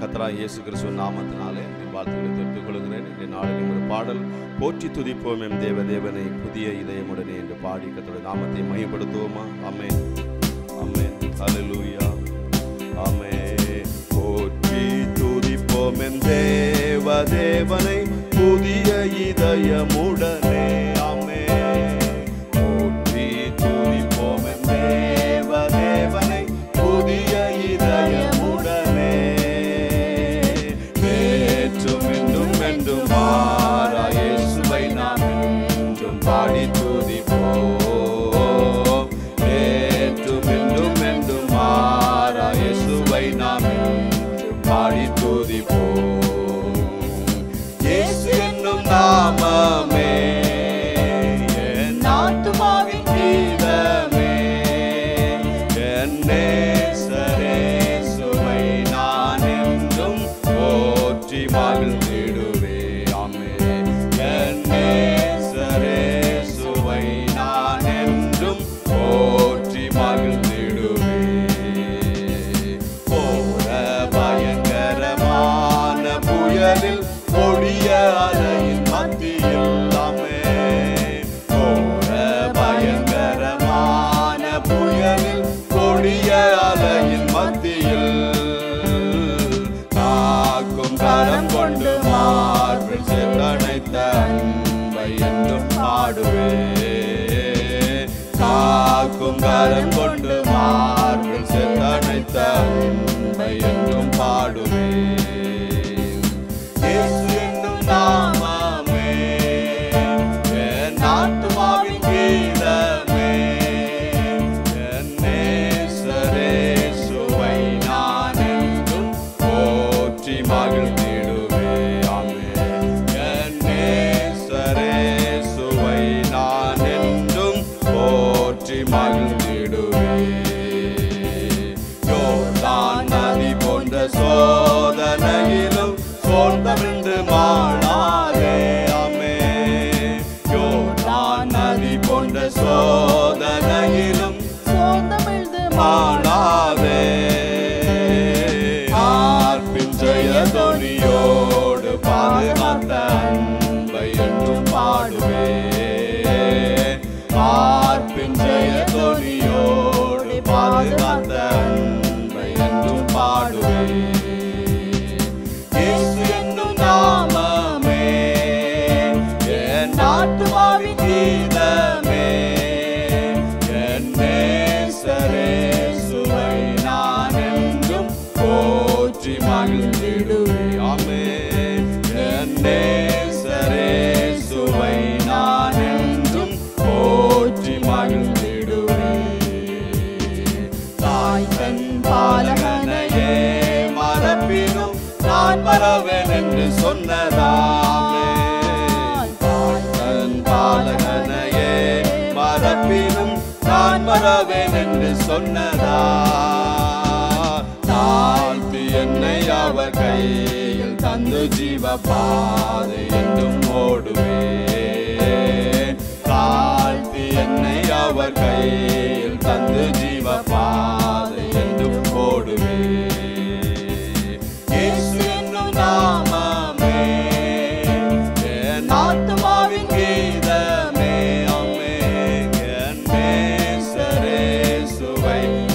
கர்த்தராகிய இயேசு கிறிஸ்துவின் நாமத்தினாலே என் வாழ்த்துக்களை தெரிவித்துக் கொள்கிறேன். இன்றைய நாளில் ஒரு பாடல், போற்றி துதிப்போம் எம் தேவனை புதிய இதயமுடனே என்று பாடி கர்த்தருடைய நாமத்தை மகிமைப்படுத்துவோமா? ஆமென், ஆமென், ஹல்லேலூயா, ஆமென். போற்றி துதிப்போம் எம் தேவனை புதிய இதயமுடனே. ஆமென். போற்றி துதிப்போம் எம் தேவனை புதிய இதயமுடனே. நேற்றும் இன்றும் என்றும் மாறா இயேசுவை நாம் என்றும் பாடி துதிப்போம். நேற்றும் இன்றும் என்றும் மாறா இயேசுவை நாம் என்றும் பாடி துதிப்போம். இயேசு என்னும் நாமமே என் ஆத்துமாவின் கீதமே, என் நேசரேசுவை நான் என்றும் போற்றி மகிழ்ந்திடுவே. ஆமென். என் நேசரேசுவை நான் என்றும் போற்றி மகிழ்ந்திடுவே. போற பயங்கரமான புயலில் கொடிய அலையின் மத்தியில், ஆமென். போற பயங்கரமான புயலில் கொடிய அலையின் மத்தியில் காக்கும் கரம் கொண்டு மார்பில் சேர்த்தணைத்த அன்பை என்றும் பாடுவே. காக்கும் கரம் கொண்டு மார்பில் சேர்த்தணைத்த அன்பை என்றும் பாடுவே. இயேசு என்னும் நாமமே என் ஆத்துமாவின் கீதமே, என் நேசரேசுவை நான் என்றும் போற்றி மகிழ்ந்திடுவே. ஆமென். என் நேசரேசுவை நான் என்றும் போற்றி மகிழ்ந்திடுவே. யோர்தான் நதி போன்ற சோதனையிலும் சோர்ந்தமிழ்ந்து மாளாதே. ஆமென். யோர்தான் நதி போன்ற சோதனையிலும் சோர்ந்தமிழ்ந்து மாளாதே. ஆர்ப்பின் ஜெயதொனியோடு பாதுகாத்த அன்பை என்றும் பாடுவே. ஆர்ப்பின் ஜெயதொனியோடு பாதுகாத்த அன்பை என்றும் பாடுவே. இயேசு என்னும் நாமமே என் ஆத்துமாவின் கீதமே, என் நேசரேசுவை நான் என்றும் போற்றி மகிழ்ந்திடுவே. ஆமென். என் நேசரேசுவை நான் என்றும் போற்றி மகிழ்ந்திடுவே. தாய் தன் பாலகனையே மறப்பினும் நான் மறவேன் என்று சொன்னதாமே. தாய் தன் பாலகனையே மறப்பினும் நான் மறவேன் என்று சொன்னதா. தாழ்த்தி என்னை அவர் கையில் தந்து ஜீவ பாதை என்றும் ஓடுவே. தாழ்த்தி என்னை அவர் கையில் தந்து ஜீவ பாதை என்றும் ஓடுவே. இயேசு என்னும் நாமமே என் ஆத்துமாவின் கீதமே, ஆமென். என் நேசரேசுவை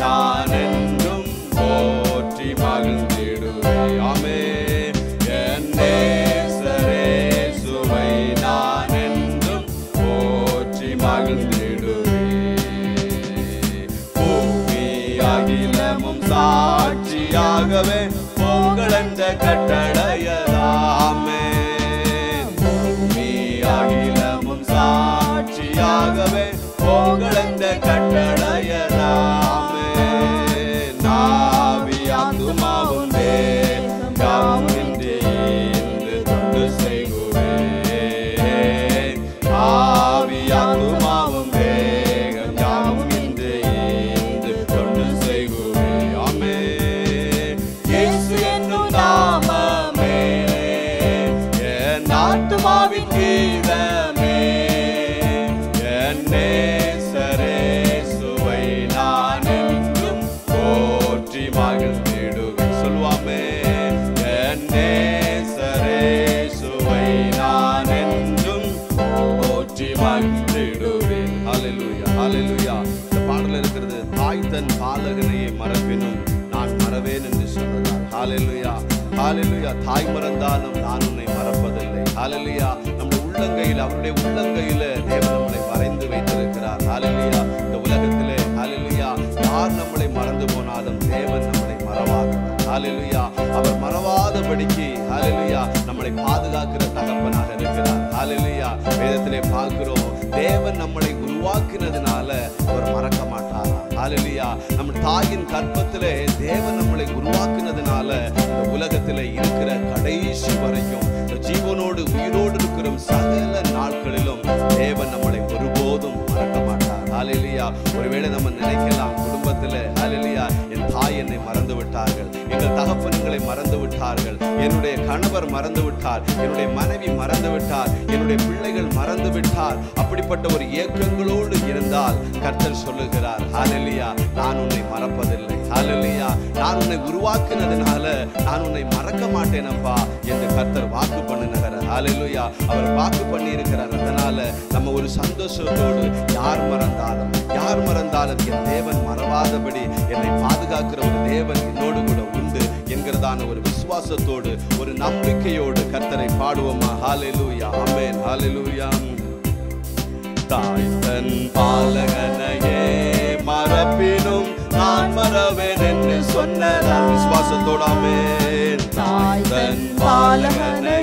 நான் என்றும் போற்றி மகிழ்ந்திடுவே. ஆமென். என் நேசரேசுவை நான் என்றும் போற்றி மகிழ்ந்திடுவே. பூமி அகிலமும் சாட்சியாகவே உங்கள் என்ற கட்டளையதாமே. பூமி அகிலமும் சாட்சியாகவே உங்கள் என்ற கட்டளையதாமே. நாவி ஆத்துமாவும் தேகம் யாவும் இன்றி இன்று தொண்டு செய்குவே. ஆவி ஆத்துமாவும் தேகம் யாவும் இன்று தொண்டு செய்குவே. ஆமென். இயேசு என்னும் நாமமே தன் பாலகனையே மறப்பினும் நான் மறவேன் என்று சொன்னதால். ஹல்லேலூயா, ஹல்லேலூயா. தாய் மறந்தாலும் நான் உன்னை மறப்பதில்லை. ஹல்லேலூயா. நம்முடைய உள்ளங்கையில், அவருடைய உள்ளங்கையில தேவன் நம்மளை மறைந்து வைத்திருக்கிறார். ஹல்லேலூயா. இந்த உலகத்திலே ஹல்லேலூயா யார் நம்மளை மறந்து போனாலும் தேவன் நம்மளை மறவாதவர். ஹல்லேலூயா. அவர் மறவாதபடிக்கு ஹல்லேலூயா நம்மளை பாதுகாக்கிற தகப்பனாக இருக்கிறார். ஹல்லேலூயா. வேதத்திலே பார்க்கிறோம், தேவன் நம்மளை உருவாக்கினதுனால அவர் மறக்க மாட்டார். ஹல்லேலூயா. நம்ம தாயின் கற்பத்திலே தேவன் நம்மளை உருவாக்கினதுனால இந்த உலகத்திலே இருக்கிற கடைசி வரைக்கும் ஜீவனோடு உயிரோடு இருக்கிற சகல நாட்களிலும் தேவன் நம்மளை ஒருபோதும் மறக்க மாட்டார். ஹல்லேலூயா. ஒருவேளை நம்ம நினைக்கலாம் குடும்பத்தில் ஹல்லேலூயா என் தாய் என்னை மறந்து விட்டார்கள், எங்கள் தகப்பன் எங்களை மறந்து விட்டார்கள், என்னுடைய கணவர் மறந்து விட்டார், என்னுடைய மனைவி மறந்து விட்டார், என்னுடைய பிள்ளைகள் மறந்து விட்டார். அப்படிப்பட்ட ஒரு ஏக்கங்களோடு இருந்தால் கர்த்தர் சொல்லுகிறார், ஹல்லேலூயா நான் உன்னை மறப்பதில்லை. ஹல்லேலூயா. நான் உன்னை உருவாக்கினதுனால நான் உன்னை மறக்க மாட்டேனப்பா என்று கர்த்தர் வாக்கு பண்ணினார். ஹல்லேலூயா. அவர் வாக்கு பண்ணி இருக்கிறார். அதனால நம்ம ஒரு சந்தோஷத்தோடு யார் மறந்தாலும் என் தேவன் மறவாதபடி என்னை பாதுகாக்கிற ஒரு தேவன் என்னோடு கூட உண்டு என்கிறதான ஒரு விசுவாசத்தோடு ஒரு நம்பிக்கையோடு கர்த்தரை பாடுவோமா? ஹல்லேலூயா, ஆமென், ஹல்லேலூயா. தாய் தன் பாலகனையே மறப்பினும் நான் மறவேன் என்று சொன்னதால் விசுவாசத்தோடு ஆமென். தாய் தன் பாலகனையே